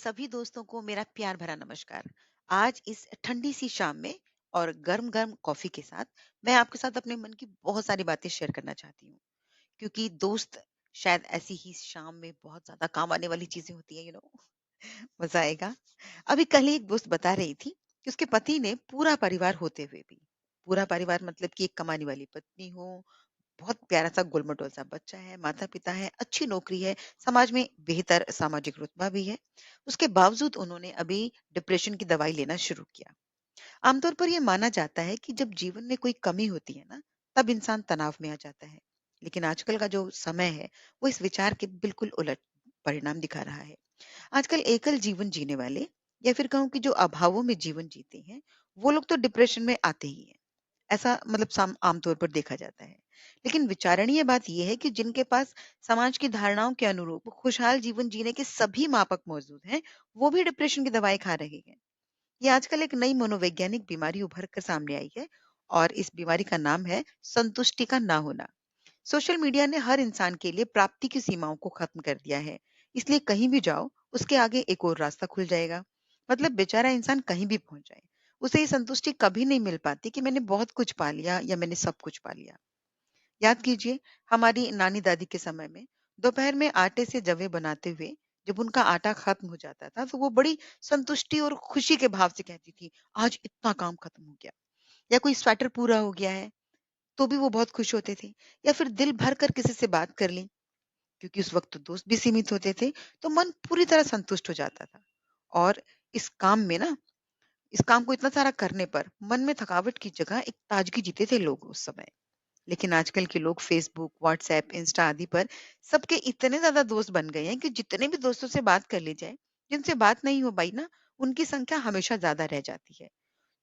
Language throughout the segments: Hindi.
सभी दोस्तों को मेरा प्यार भरा नमस्कार। आज इस ठंडी सी शाम में और गर्म-गर्म कॉफ़ी के साथ मैं आपके साथ अपने मन की बहुत सारी बातें शेयर करना चाहती हूँ। क्योंकि दोस्त शायद ऐसी ही शाम में बहुत ज़्यादा काम आने वाली चीज़ें होती हैं, मज़ा आएगा। अभी कल ही एक दोस्त बता रही थी कि उसके पति ने पूरा परिवार होते हुए भी, पूरा परिवार मतलब कि एक कमाने वाली पत्नी हो, बहुत प्यारा-सा गोल-मटोल-सा बच्चा है, माता-पिता हैं, अच्छी नौकरी है, समाज में बेहतर सामाजिक रुतबा भी है। उसके बावजूद उन्होंने अभी डिप्रेशन की दवाई लेना शुरू किया। आमतौर पर ये माना जाता है कि जब जीवन में कोई कमी होती है ना, तब इंसान तनाव में आ जाता है। लेकिन आजकल का जो समय है, वो इस विचार के बिल्कुल उलट परिणाम दिखा रहा है। आजकल एकल जीवन जीने वाले या फिर कहूँ कि जो अभावों में जीवन जीते हैं, वो लोग तो डिप्रेशन में आते ही हैं। ऐसा मतलब साम आमतौर पर देखा जाता है। लेकिन विचारणीय बात ये है कि जिनके पास समाज की धारणाओं के अनुरूप खुशहाल जीवन जीने के सभी मापक मौजूद हैं, वो भी डिप्रेशन की दवाएँ खा रहे हैं। ये आजकल एक नई मनोवैज्ञानिक बीमारी उभर कर सामने आई है और इस बीमारी का नाम है संतुष्टि का ना होना। सोशल मीडिया ने हर इंसान के लिए प्राप्ति की सीमाओं को खत्म कर दिया है। इसलिए कहीं भी जाओ, उसके आगे एक और रास्ता खुल जाएगा। मतलब बेचारा इंसान कहीं भी पहुंच जाए, उसे ये संतुष्टि कभी नहीं मिल पाती कि मैंने बहुत कुछ पा लिया या मैंने सब कुछ पा लिया। याद कीजिए, हमारी नानी दादी के समय में दोपहर में आटे से जवे बनाते हुए जब उनका आटा खत्म हो जाता था, तो वो बड़ी संतुष्टि और खुशी के भाव से कहती थी, आज इतना काम खत्म हो गया। या कोई स्वेटर पूरा हो गया है, तो भी वो बहुत खुश होते थे। या फिर दिल भर कर किसी से बात कर ली, क्योंकि उस वक्त तो दोस्त भी सीमित होते थे, तो मन पूरी तरह संतुष्ट हो जाता था। और इस काम में ना इस काम को इतना सारा करने पर मन में थकावट की जगह एक ताजगी जीते थे लोग उस समय। लेकिन आजकल के लोग फेसबुक, व्हाट्सएप, इंस्टा आदि पर सबके इतने ज़्यादा दोस्त बन गए हैं कि जितने भी दोस्तों से बात कर ली जाए, जिनसे बात नहीं हो पाई ना, उनकी संख्या हमेशा ज़्यादा रह जाती है,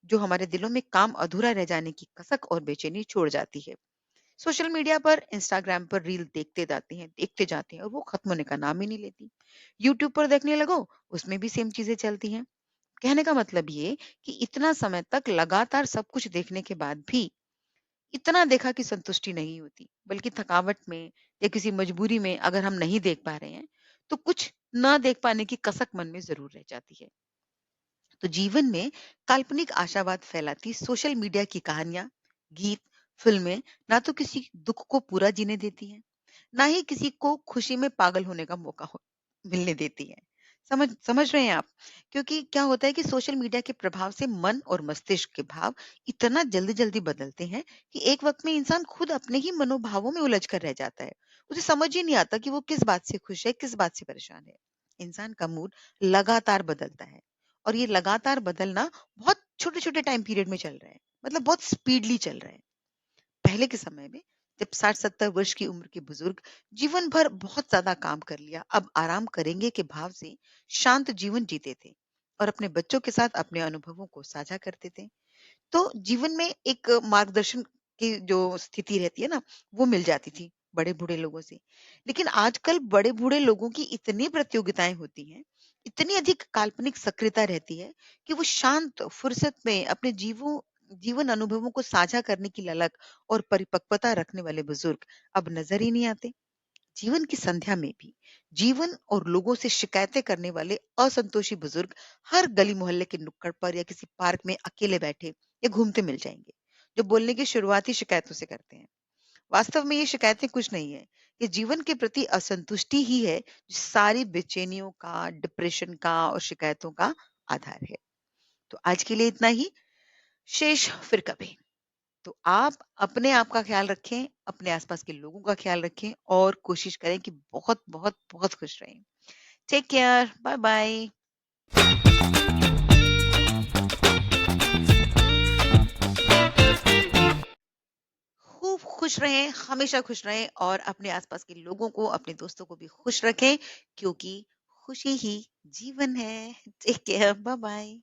जो हमारे दिलों में काम अधूरा रह जाने की कसक और बेचैनी छोड़ जाती है। सोशल मीडिया पर, इंस्टाग्राम पर रील देखते जाते हैं और वो खत्म होने का नाम ही नहीं लेती। यूट्यूब पर देखने लगो, उसमें भी सेम चीज़ें चलती हैं। कहने का मतलब ये कि इतना समय तक लगातार सब कुछ देखने के बाद भी इतना देखा कि संतुष्टि नहीं होती, बल्कि थकावट में या किसी मजबूरी में अगर हम नहीं देख पा रहे हैं, तो कुछ ना देख पाने की कसक मन में ज़रूर रह जाती है। तो जीवन में काल्पनिक आशावाद फैलाती सोशल मीडिया की कहानियाँ, गीत, फिल्में ना तो किसी दुःख को पूरा जीने देती हैं, ना ही किसी को खुशी में पागल होने का मौका हो मिलने देती हैं। समझ समझ रहे हैं आप? क्योंकि क्या होता है कि सोशल मीडिया के प्रभाव से मन और मस्तिष्क के भाव इतना जल्दी-जल्दी बदलते हैं कि एक वक़्त में इंसान खुद अपने ही मनोभावों में उलझ कर रह जाता है। उसे समझ ही नहीं आता कि वो किस बात से खुश है, किस बात से परेशान है। इंसान का मूड लगातार बदलता है और ये लगातार बदलना बहुत छोटे-छोटे टाइम पीरियड में चल रहा है। मतलब बहुत स्पीडली चल रहा है। पहले के समय में जब 60-70 वर्ष की उम्र के बुजुर्ग जीवन भर बहुत ज्यादा काम कर लिया, अब आराम करेंगे के भाव से शांत जीवन जीते थे और अपने बच्चों के साथ अपने अनुभवों को साझा करते थे। तो जीवन में एक मार्गदर्शन की जो स्थिति रहती है ना, वो मिल जाती थी बड़े बूढ़े लोगों से। लेकिन आजकल बड़े बूढ़े लोगों की इतनी प्रतियोगिताएं होती हैं, इतनी अधिक काल्पनिक सक्रियता रहती है कि वो शांत फुर्सत में अपने जीवन अनुभवों को साझा करने की ललक और परिपक्वता रखने वाले बुजुर्ग अब नजर ही नहीं आते। जीवन की संध्या में भी जीवन और लोगों से शिकायतें करने वाले असंतोषी बुजुर्ग हर गली मोहल्ले के नुक्कड़ पर या किसी पार्क में अकेले बैठे या घूमते मिल जाएंगे, जो बोलने की शुरुआत ही शिकायतों से करते हैं। वास्तव में ये शिकायतें कुछ नहीं है, ये जीवन के प्रति असंतुष्टि ही है, जो सारी बेचैनियों का, डिप्रेशन का और शिकायतों का आधार है। तो आज के लिए इतना ही। शेष फिर कभी। तो आप अपने आप का ख्याल रखें, अपने आसपास के लोगों का ख्याल रखें और कोशिश करें कि बहुत बहुत बहुत खुश रहें। Take care, bye bye. खूब खुश रहें, हमेशा खुश रहें और अपने आसपास के लोगों को, अपने दोस्तों को भी खुश रखें, क्योंकि खुशी ही जीवन है। Take care, bye bye.